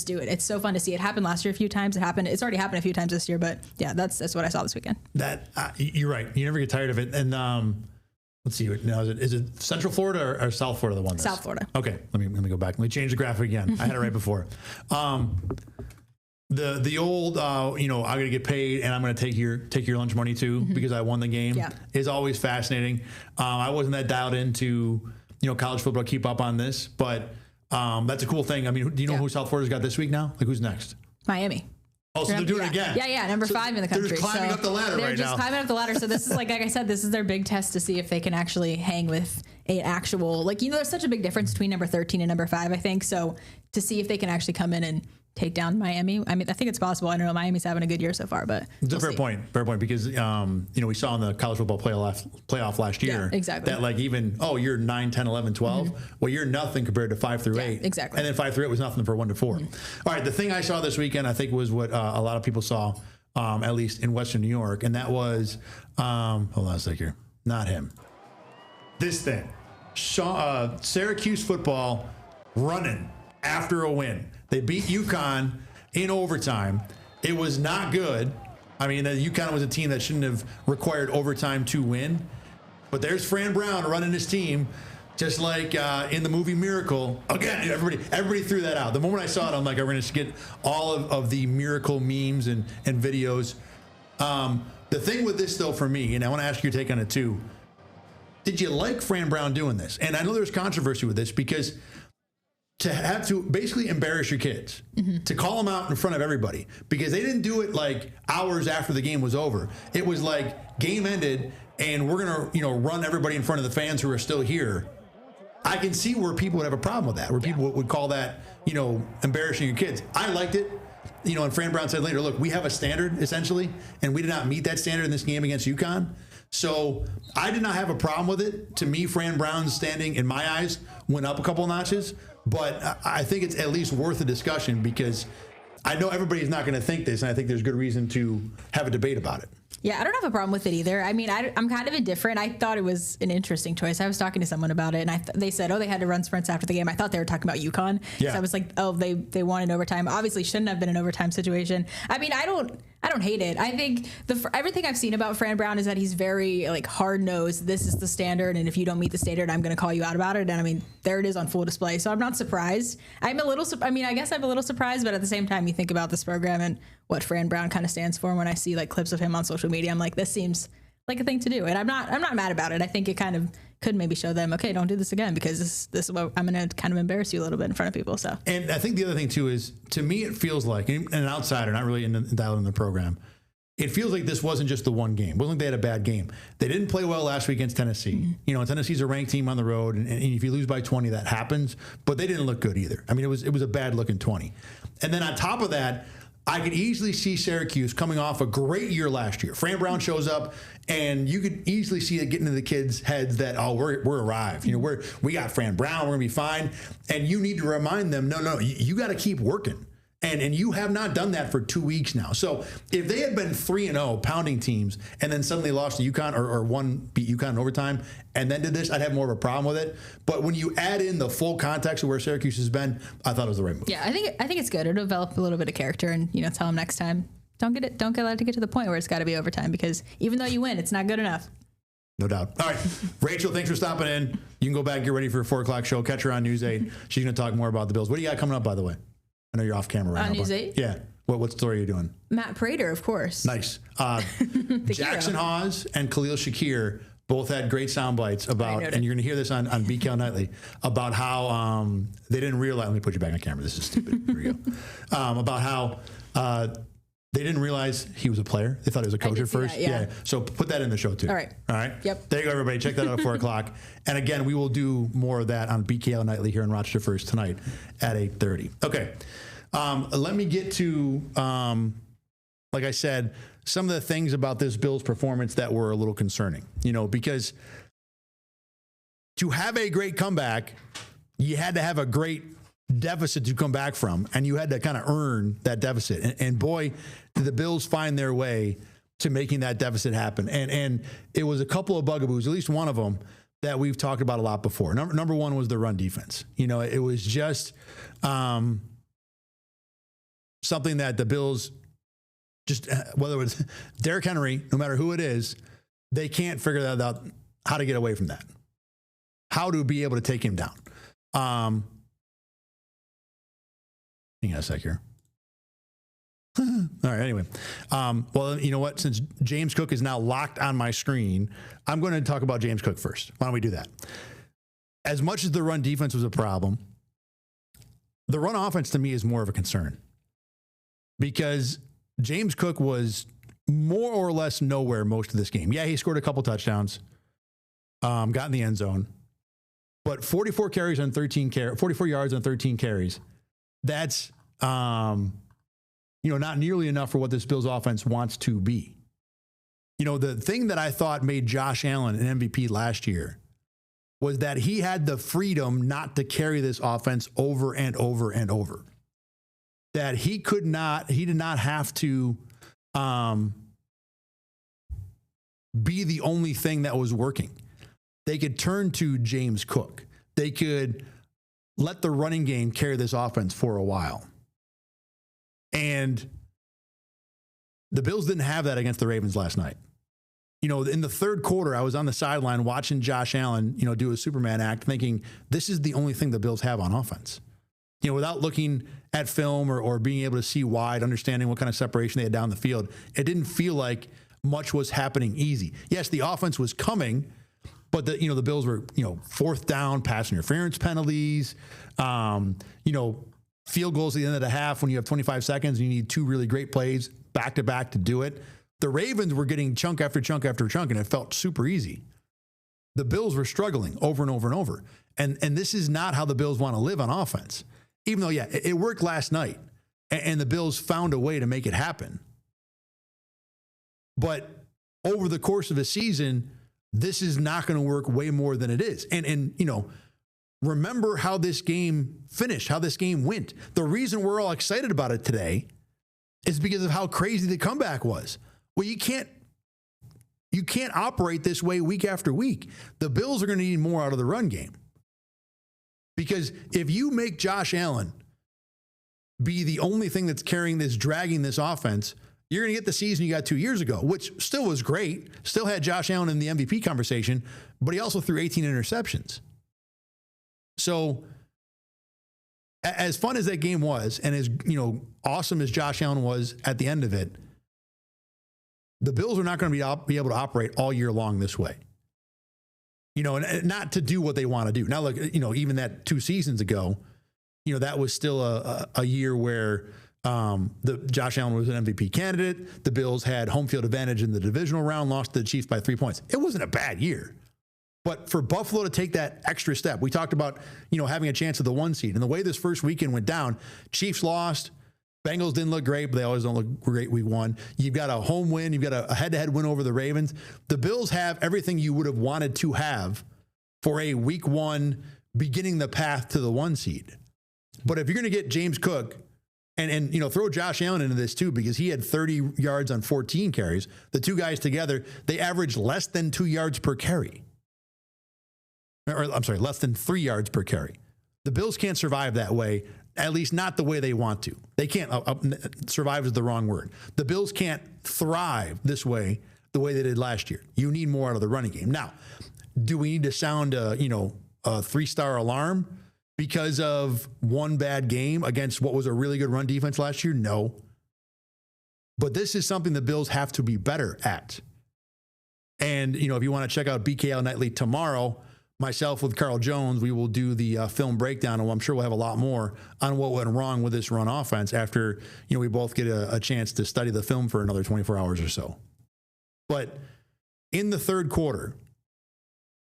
B: do it. It's so fun to see. It happened last year a few times. It's already happened a few times this year, but yeah, that's what I saw this weekend.
A: That you're right. You never get tired of it. And let's see. Now, is it Central Florida or South Florida the one?
B: South Florida.
A: Okay, let me go back. Let me change the graphic again. I had it right before. The old, I'm going to get paid and I'm going to take your lunch money too because I won the game is always fascinating. I wasn't that dialed into, college football, keep up on this, but that's a cool thing. I mean, do you know who South Florida's got this week now? Like, who's next?
B: Miami.
A: Oh, so they're doing it again.
B: Yeah, number 5 in the country.
A: They're just climbing up the ladder right now.
B: They're just climbing up the ladder. So this is like I said, this is their big test to see if they can actually hang with an actual, there's such a big difference between number 13 and number 5, I think. So to see if they can actually come in and take down Miami. I mean, I think it's possible. I don't know. Miami's having a good year so far, but
A: it's a fair point. Fair point because we saw in the college football playoff last year
B: exactly.
A: that even you're 9, 10, 11, 12. Well, you're nothing compared to 5 through 8.
B: Exactly.
A: And then 5 through 8 was nothing for 1 to 4. All right, the thing I saw this weekend I think was what a lot of people saw, at least in Western New York, and that was hold on a sec here. Not him. This thing. Syracuse football running after a win. They beat UConn in overtime. It was not good. I mean, UConn was a team that shouldn't have required overtime to win. But there's Fran Brown running his team, just like in the movie Miracle. Again, everybody threw that out. The moment I saw it, I'm like, we're going to get all of the Miracle memes and videos. The thing with this, though, for me, and I want to ask your take on it, too. Did you like Fran Brown doing this? And I know there's controversy with this because to have to basically embarrass your kids, to call them out in front of everybody, because they didn't do it like hours after the game was over. It was like game ended and we're going to, run everybody in front of the fans who are still here. I can see where people would have a problem with that, where people would call that, embarrassing your kids. I liked it. And Fran Brown said later, look, we have a standard essentially, and we did not meet that standard in this game against UConn. So I did not have a problem with it. To me, Fran Brown's standing, in my eyes, went up a couple notches. But I think it's at least worth a discussion because I know everybody's not going to think this, and I think there's good reason to have a debate about it.
B: Yeah, I don't have a problem with it either. I mean, I'm kind of indifferent. I thought it was an interesting choice. I was talking to someone about it, and they said, they had to run sprints after the game. I thought they were talking about UConn. Yeah. So I was like, they won in overtime. Obviously, shouldn't have been an overtime situation. I mean, I don't hate it. I think everything I've seen about Fran Brown is that he's very hard-nosed. This is the standard, and if you don't meet the standard, I'm going to call you out about it. And I mean, there it is on full display. So I'm not surprised. I guess I'm a little surprised, but at the same time, you think about this program and what Fran Brown kind of stands for. And when I see clips of him on social media, I'm like, this seems like a thing to do. And I'm not mad about it. I think it kind of could maybe show them, okay, don't do this again, because this is what I'm going to kind of embarrass you a little bit in front of people. So, and
A: I think the other thing too is, to me, it feels like, and an outsider, not really dialed in the program, it feels like this wasn't just the one game. It wasn't like they had a bad game. They didn't play well last week against Tennessee. Tennessee's a ranked team on the road, and if you lose by 20, that happens. But they didn't look good either. I mean, it was a bad looking 20. And then on top of that, I could easily see Syracuse coming off a great year last year. Fran Brown shows up, and you could easily see it getting into the kids' heads that, we're arrived. We got Fran Brown. We're gonna be fine. And you need to remind them, no, you got to keep working. And you have not done that for 2 weeks now. So if they had been 3-0 pounding teams and then suddenly lost to UConn or beat UConn in overtime and then did this, I'd have more of a problem with it. But when you add in the full context of where Syracuse has been, I thought it was the right move.
B: Yeah, I think it's good. It'll develop a little bit of character, and tell them next time, don't let it get to the point where it's got to be overtime, because even though you win, it's not good enough.
A: No doubt. All right. Rachel, thanks for stopping in. You can go back, get ready for a 4 o'clock show. Catch her on News 8. She's going to talk more about the Bills. What do you got coming up, by the way? I know you're off camera right now.
B: On News 8?
A: Yeah. What story are you doing?
B: Matt Prater, of course.
A: Nice. Jackson Hawes and Khalil Shakir both had great sound bites about, and you're going to hear this on BKL Nightly, about how they didn't realize, let me put you back on camera. This is stupid. Here we go. About how they didn't realize he was a player. They thought he was a coach at first.
B: That, yeah.
A: So put that in the show too.
B: All right. Yep.
A: There you go, everybody. Check that out at 4 o'clock. And again, we will do more of that on BKL Nightly here in Rochester First tonight at 8:30. Okay. Let me get to, like I said, some of the things about this Bills performance that were a little concerning, because to have a great comeback, you had to have a great deficit to come back from, and you had to kind of earn that deficit. And boy, did the Bills find their way to making that deficit happen. And it was a couple of bugaboos, at least one of them, that we've talked about a lot before. Number one was the run defense. It was just something that the Bills, just whether it's Derrick Henry, no matter who it is, they can't figure that out how to get away from that, how to be able to take him down. Hang on a sec here. All right, anyway. Well, you know what? Since James Cook is now locked on my screen, I'm going to talk about James Cook first. Why don't we do that? As much as the run defense was a problem, the run offense to me is more of a concern because James Cook was more or less nowhere most of this game. Yeah, he scored a couple touchdowns, got in the end zone, but 44 carries on 44 yards on 13 carries. That's, not nearly enough for what this Bills offense wants to be. The thing that I thought made Josh Allen an MVP last year was that he had the freedom not to carry this offense over and over and over. That he did not have to be the only thing that was working. They could turn to James Cook. They could let the running game carry this offense for a while. And the Bills didn't have that against the Ravens last night. In the third quarter, I was on the sideline watching Josh Allen, do a Superman act, thinking this is the only thing the Bills have on offense. Without looking at film or being able to see wide, understanding what kind of separation they had down the field, it didn't feel like much was happening easy. Yes, the offense was coming, but the Bills were, fourth down, pass interference penalties, field goals at the end of the half when you have 25 seconds and you need two really great plays back to back to do it. The Ravens were getting chunk after chunk after chunk, and it felt super easy. The Bills were struggling over and over and over. And this is not how the Bills want to live on offense. Even though, yeah, it worked last night, and the Bills found a way to make it happen. But over the course of a season, this is not going to work way more than it is. And remember how this game finished, how this game went. The reason we're all excited about it today is because of how crazy the comeback was. Well, you can't operate this way week after week. The Bills are going to need more out of the run game. Because if you make Josh Allen be the only thing that's dragging this offense, you're going to get the season you got 2 years ago, which still was great. Still had Josh Allen in the MVP conversation, but he also threw 18 interceptions. So as fun as that game was, and as awesome as Josh Allen was at the end of it, the Bills are not going to be able to operate all year long this way. And not to do what they want to do. Now, look, even that 2 seasons ago, that was still a year where the Josh Allen was an MVP candidate. The Bills had home field advantage in the divisional round, lost to the Chiefs by 3 points. It wasn't a bad year. But for Buffalo to take that extra step, we talked about, having a chance at the 1 seed. And the way this first weekend went down, Chiefs lost. Bengals didn't look great, but they always don't look great week 1. You've got a home win. You've got a head-to-head win over the Ravens. The Bills have everything you would have wanted to have for a week 1 beginning the path to the 1 seed. But if you're going to get James Cook and throw Josh Allen into this too, because he had 30 yards on 14 carries, the two guys together, they averaged less than 2 yards per carry. Less than 3 yards per carry. The Bills can't survive that way, at least not the way they want to. They can't, survive is the wrong word. The Bills can't thrive this way, the way they did last year. You need more out of the running game. Now, do we need to sound a 3-star alarm because of one bad game against what was a really good run defense last year? No. But this is something the Bills have to be better at. And, if you want to check out BKL Nightly tomorrow, myself with Carl Jones, we will do the film breakdown, and I'm sure we'll have a lot more on what went wrong with this run offense after, we both get a chance to study the film for another 24 hours or so. But in the third quarter,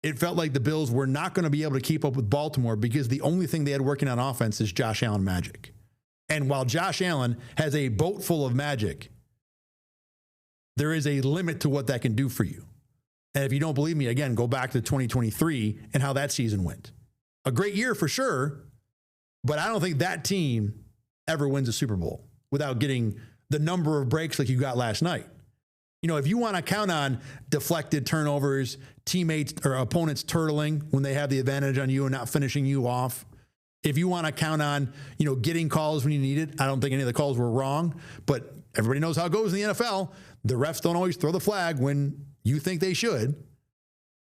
A: it felt like the Bills were not going to be able to keep up with Baltimore because the only thing they had working on offense is Josh Allen magic. And while Josh Allen has a boat full of magic, there is a limit to what that can do for you. And if you don't believe me, again, go back to 2023 and how that season went. A great year for sure, but I don't think that team ever wins a Super Bowl without getting the number of breaks like you got last night. If you want to count on deflected turnovers, teammates or opponents turtling when they have the advantage on you and not finishing you off, if you want to count on, getting calls when you need it, I don't think any of the calls were wrong, but everybody knows how it goes in the NFL. The refs don't always throw the flag when you think they should.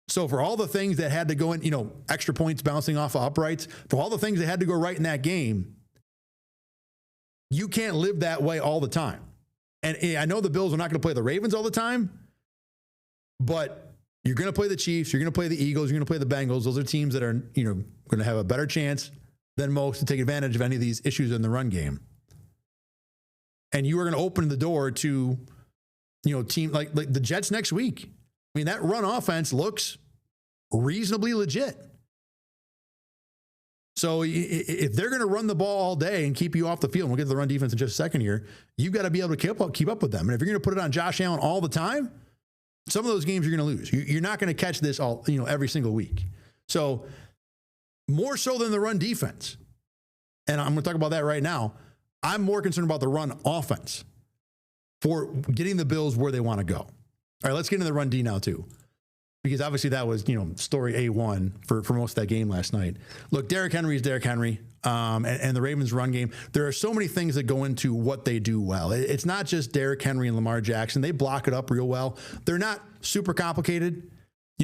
A: So for all the things that had to go in, extra points bouncing off of uprights, for all the things that had to go right in that game, you can't live that way all the time. And I know the Bills are not going to play the Ravens all the time, but you're going to play the Chiefs, you're going to play the Eagles, you're going to play the Bengals. Those are teams that are, going to have a better chance than most to take advantage of any of these issues in the run game. And you are going to open the door to, team like the Jets next week. I mean, that run offense looks reasonably legit. So if they're going to run the ball all day and keep you off the field, and we'll get to the run defense in just a second here, you've got to be able to keep up with them. And if you're going to put it on Josh Allen all the time, some of those games you're going to lose. You're not going to catch this all, every single week. So more so than the run defense, and I'm going to talk about that right now, I'm more concerned about the run offense for getting the Bills where they want to go. All right, let's get into the run D now too, because obviously that was, story A1 for most of that game last night. Look, Derrick Henry is Derrick Henry, and the Ravens run game. There are so many things that go into what they do well. It's not just Derrick Henry and Lamar Jackson. They block it up real well. They're not super complicated.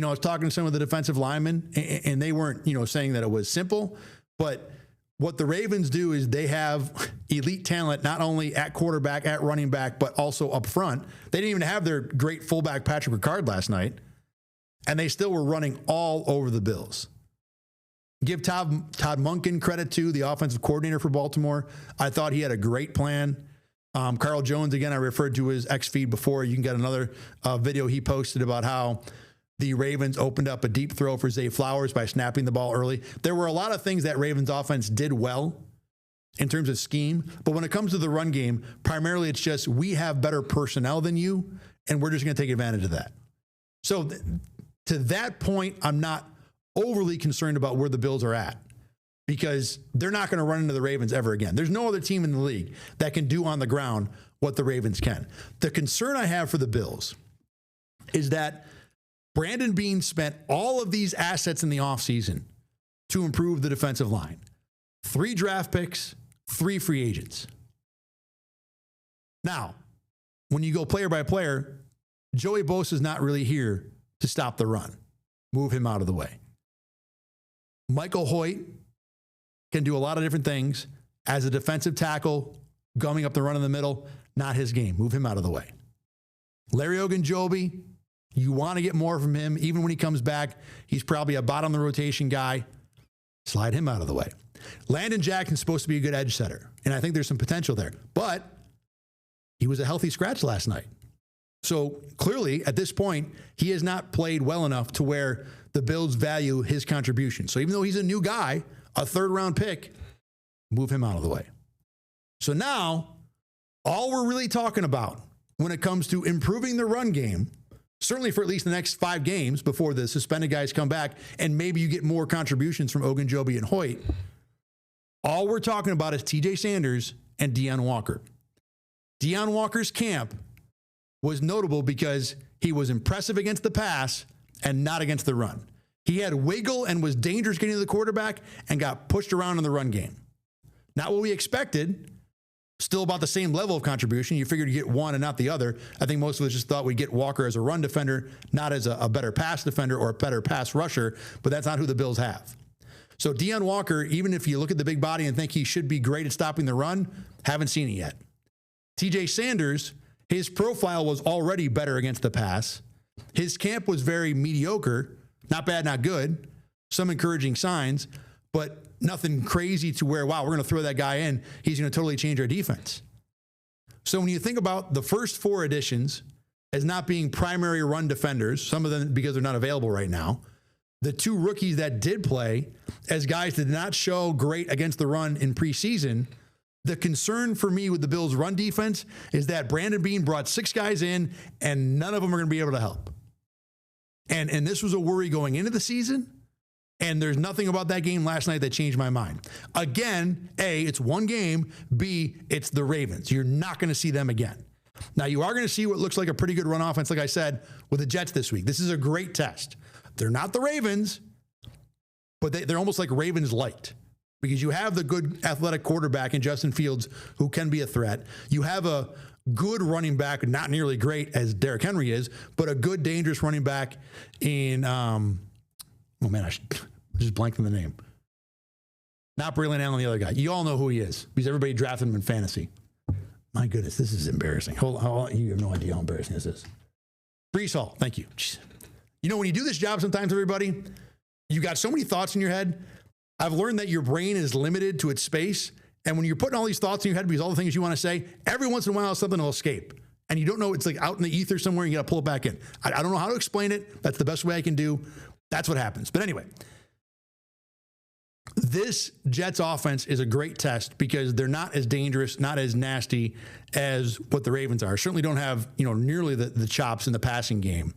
A: I was talking to some of the defensive linemen, and they weren't, saying that it was simple, but what the Ravens do is they have elite talent, not only at quarterback, at running back, but also up front. They didn't even have their great fullback Patrick Ricard last night, and they still were running all over the Bills. Give Todd Monken credit too, the offensive coordinator for Baltimore. I thought he had a great plan. Carl Jones, again, I referred to his X feed before. You can get another video he posted about how the Ravens opened up a deep throw for Zay Flowers by snapping the ball early. There were a lot of things that Ravens offense did well in terms of scheme, but when it comes to the run game, primarily it's just we have better personnel than you, and we're just going to take advantage of that. So to that point, I'm not overly concerned about where the Bills are at, because they're not going to run into the Ravens ever again. There's no other team in the league that can do on the ground what the Ravens can. The concern I have for the Bills is that Brandon Beane spent all of these assets in the offseason to improve the defensive line. 3 draft picks, 3 free agents. Now, when you go player by player, Joey Bosa is not really here to stop the run. Move him out of the way. Michael Hoyt can do a lot of different things as a defensive tackle, gumming up the run in the middle. Not his game. Move him out of the way. Larry Ogunjobi, you want to get more from him. Even when he comes back, he's probably a bottom of the rotation guy. Slide him out of the way. Landon Jackson's supposed to be a good edge setter, and I think there's some potential there. But he was a healthy scratch last night. So clearly, at this point, he has not played well enough to where the Bills value his contribution. So even though he's a new guy, a 3rd-round pick, move him out of the way. So now, all we're really talking about when it comes to improving the run game, certainly for at least the next 5 games before the suspended guys come back, and maybe you get more contributions from Ogunjobi and Hoyt, all we're talking about is TJ Sanders and Deion Walker. Deion Walker's camp was notable because he was impressive against the pass and not against the run. He had wiggle and was dangerous getting to the quarterback and got pushed around in the run game. Not what we expected. Still about the same level of contribution. You figured you get one and not the other. I think most of us just thought we'd get Walker as a run defender, not as a better pass defender or a better pass rusher, but that's not who the Bills have. So Deion Walker, even if you look at the big body and think he should be great at stopping the run, haven't seen it yet. TJ Sanders, his profile was already better against the pass. His camp was very mediocre, not bad, not good, some encouraging signs, but nothing crazy to where, wow, we're going to throw that guy in. He's going to totally change our defense. So when you think about the first 4 additions as not being primary run defenders, some of them because they're not available right now, the 2 rookies that did play as guys that did not show great against the run in preseason, the concern for me with the Bills' run defense is that Brandon Beane brought 6 guys in and none of them are going to be able to help. And this was a worry going into the season. And there's nothing about that game last night that changed my mind. Again, A, it's one game. B, it's the Ravens. You're not going to see them again. Now, you are going to see what looks like a pretty good run offense, like I said, with the Jets this week. This is a great test. They're not the Ravens, but they're almost like Ravens light, because you have the good athletic quarterback in Justin Fields who can be a threat. You have a good running back, not nearly great as Derrick Henry is, but a good, dangerous running back in, I just blanked on the name. Not Braylon Allen, the other guy. You all know who he is because everybody drafted him in fantasy. My goodness, this is embarrassing. Hold on, you have no idea how embarrassing this is. Breece Hall, thank you. Jeez. You know, when you do this job sometimes, everybody, you got so many thoughts in your head. I've learned that your brain is limited to its space. And when you're putting all these thoughts in your head because all the things you want to say, every once in a while something will escape. And you don't know, it's like out in the ether somewhere, and you got to pull it back in. I don't know how to explain it. That's the best way I can do. That's what happens. But anyway, this Jets offense is a great test because they're not as dangerous, not as nasty as what the Ravens are. Certainly don't have, nearly the chops in the passing game.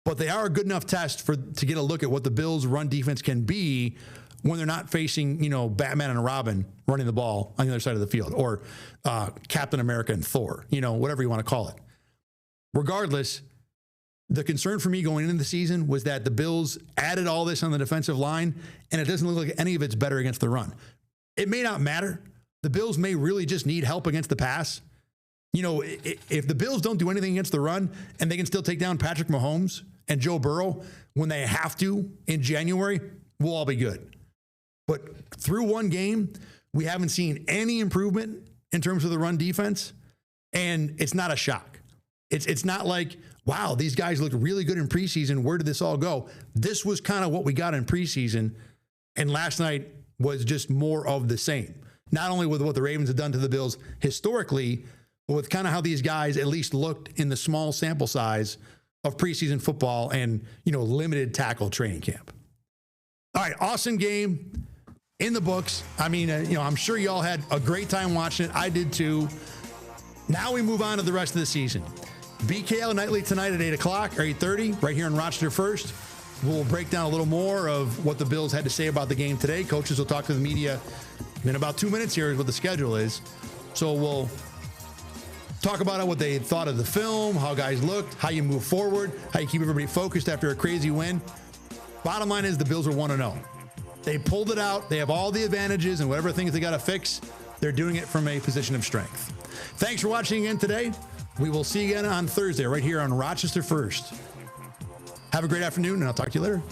A: But they are a good enough test to get a look at what the Bills' run defense can be when they're not facing, Batman and Robin running the ball on the other side of the field, or Captain America and Thor, whatever you want to call it. Regardless, the concern for me going into the season was that the Bills added all this on the defensive line, and it doesn't look like any of it's better against the run. It may not matter. The Bills may really just need help against the pass. If the Bills don't do anything against the run and they can still take down Patrick Mahomes and Joe Burrow when they have to in January, we'll all be good. But through one game, we haven't seen any improvement in terms of the run defense, and it's not a shock. It's not like, wow, these guys looked really good in preseason. Where did this all go? This was kind of what we got in preseason, and last night was just more of the same. Not only with what the Ravens have done to the Bills historically, but with kind of how these guys at least looked in the small sample size of preseason football and, limited tackle training camp. All right, awesome game in the books. I mean, I'm sure y'all had a great time watching it. I did too. Now we move on to the rest of the season. BKL nightly tonight at 8 o'clock or 8:30 right here in Rochester First. We'll break down a little more of what the Bills had to say about the game today. Coaches will talk to the media in about 2 minutes here is what the schedule is. So we'll talk about it, what they thought of the film, how guys looked, how you move forward, how you keep everybody focused after a crazy win. Bottom line is the Bills are 1-0. They pulled it out. They have all the advantages, and whatever things they got to fix, they're doing it from a position of strength. Thanks for watching again today. We will see you again on Thursday right here on Rochester First. Have a great afternoon, and I'll talk to you later.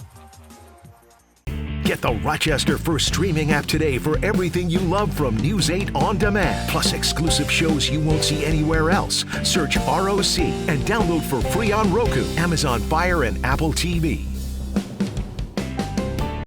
C: Get the Rochester First streaming app today for everything you love from News 8 on demand, plus exclusive shows you won't see anywhere else. Search ROC and download for free on Roku, Amazon Fire, and Apple TV.